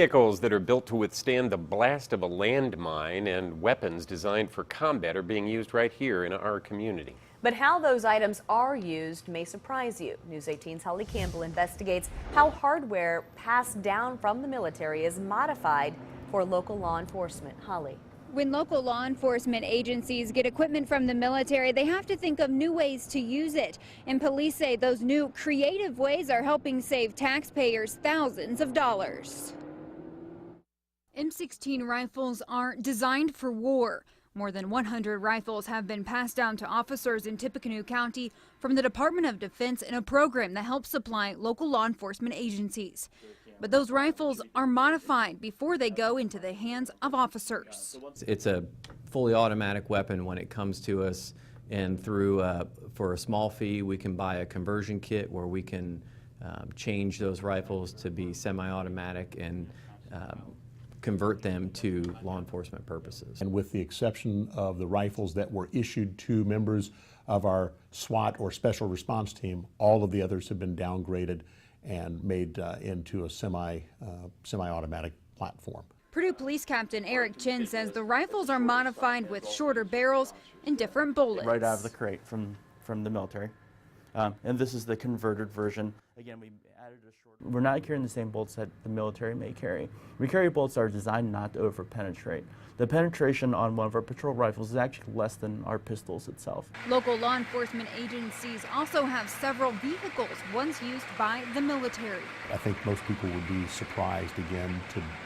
Vehicles that are built to withstand the blast of a landmine and weapons designed for combat are being used right here in our community. But how those items are used may surprise you. News 18's Holly Campbell investigates how hardware passed down from the military is modified for local law enforcement. Holly. When local law enforcement agencies get equipment from the military, they have to think of new ways to use it. And police say those new creative ways are helping save taxpayers thousands of dollars. M16 rifles are designed for war. More than 100 rifles have been passed down to officers in Tippecanoe County from the Department of Defense in a program that helps supply local law enforcement agencies. But those rifles are modified before they go into the hands of officers. It's a fully automatic weapon when it comes to us, and for a small fee we can buy a conversion kit where we can change those rifles to be semi-automatic and convert them to law enforcement purposes. And with the exception of the rifles that were issued to members of our SWAT or Special Response Team, all of the others have been downgraded and made into a semi-automatic platform. Purdue Police Captain Eric Chin says the rifles are modified with shorter barrels and different bullets. Right out of the crate from the military. And this is the converted version. Again, we added a short. We're not carrying the same bolts that the military may carry. We carry bolts that are designed not to over-penetrate. The penetration on one of our patrol rifles is actually less than our pistols itself. Local law enforcement agencies also have several vehicles once used by the military. I think most people would be surprised again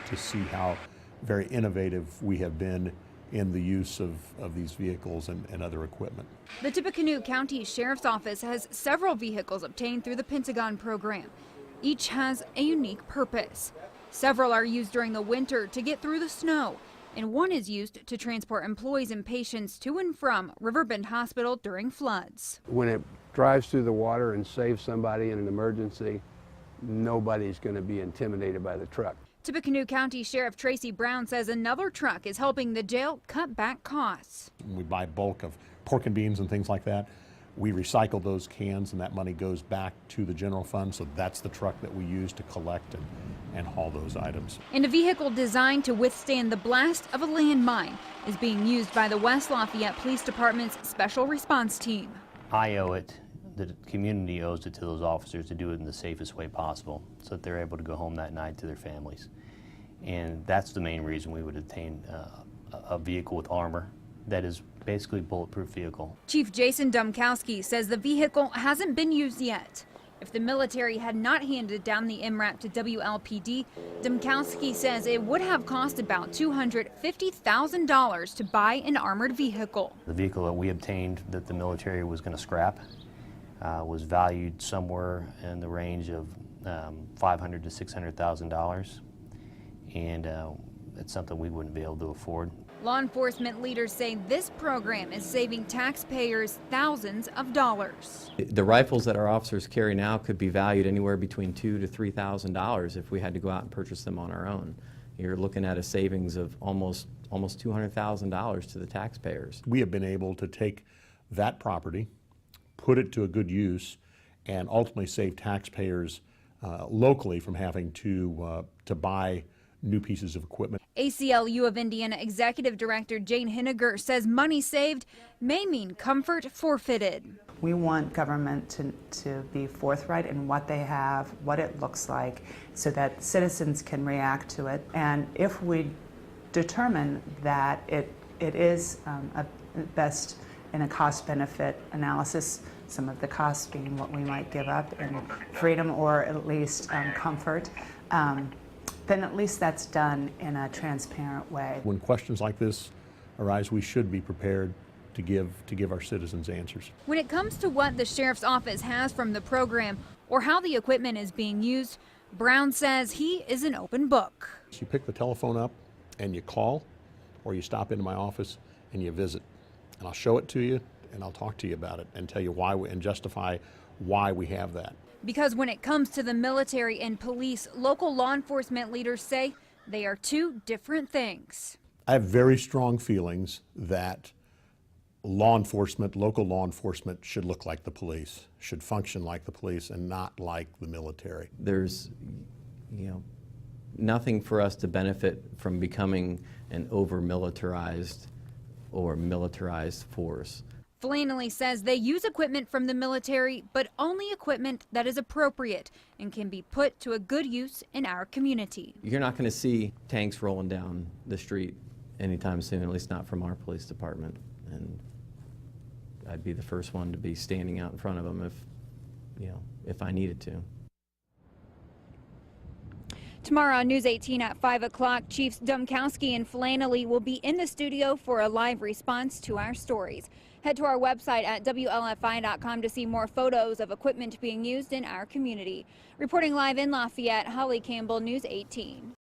to see how very innovative we have been in the use of these vehicles and other equipment. The Tippecanoe County Sheriff's Office has several vehicles obtained through the Pentagon program. Each has a unique purpose. Several are used during the winter to get through the snow, and one is used to transport employees and patients to and from Riverbend Hospital during floods. When it drives through the water and saves somebody in an emergency, nobody's going to be intimidated by the truck. Tippecanoe County Sheriff Tracy Brown says another truck is helping the jail cut back costs. We buy bulk of pork and beans and things like that. We recycle those cans and that money goes back to the general fund, so that's the truck that we use to collect and haul those items. And a vehicle designed to withstand the blast of a landmine is being used by the West Lafayette Police Department's Special Response Team. I owe it, the community owes it to those officers to do it in the safest way possible so that they're able to go home that night to their families. And that's the main reason we would obtain a vehicle with armor that is basically a bulletproof vehicle. Chief Jason Dumkowski says the vehicle hasn't been used yet. If the military had not handed down the MRAP to WLPD, Dumkowski says it would have cost about $250,000 to buy an armored vehicle. The vehicle that we obtained that the military was going to scrap was valued somewhere in the range of $500,000 to $600,000, and it's something we wouldn't be able to afford. Law enforcement leaders say this program is saving taxpayers thousands of dollars. The rifles that our officers carry now could be valued anywhere between $2,000 to $3,000 if we had to go out and purchase them on our own. You're looking at a savings of almost $200,000 to the taxpayers. We have been able to take that property, put it to a good use, and ultimately save taxpayers locally from having to buy new pieces of equipment. ACLU of Indiana Executive Director Jane Henniger says money saved may mean comfort forfeited. We want government to be forthright in what they have, what it looks like, so that citizens can react to it. And if we determine that it is best in a cost-benefit analysis, some of the costs being what we might give up in freedom or at least comfort, then at least that's done in a transparent way. When questions like this arise, we should be prepared to give our citizens answers. When it comes to what the sheriff's office has from the program or how the equipment is being used, Brown says he is an open book. You pick the telephone up and you call, or you stop into my office and you visit, and I'll show it to you and I'll talk to you about it and tell you why and justify why we have that. Because when it comes to the military and police, local law enforcement leaders say they are two different things. I have very strong feelings that law enforcement, local law enforcement, should look like the police, should function like the police, and not like the military. There's, nothing for us to benefit from becoming an over-militarized or militarized force. Flannelly says they use equipment from the military, but only equipment that is appropriate and can be put to a good use in our community. You're not going to see tanks rolling down the street anytime soon, at least not from our police department. And I'd be the first one to be standing out in front of them if I needed to. Tomorrow on News 18 at 5 o'clock, Chiefs Domkowski and Flannelly will be in the studio for a live response to our stories. Head to our website at WLFI.com to see more photos of equipment being used in our community. Reporting live in Lafayette, Holly Campbell, News 18.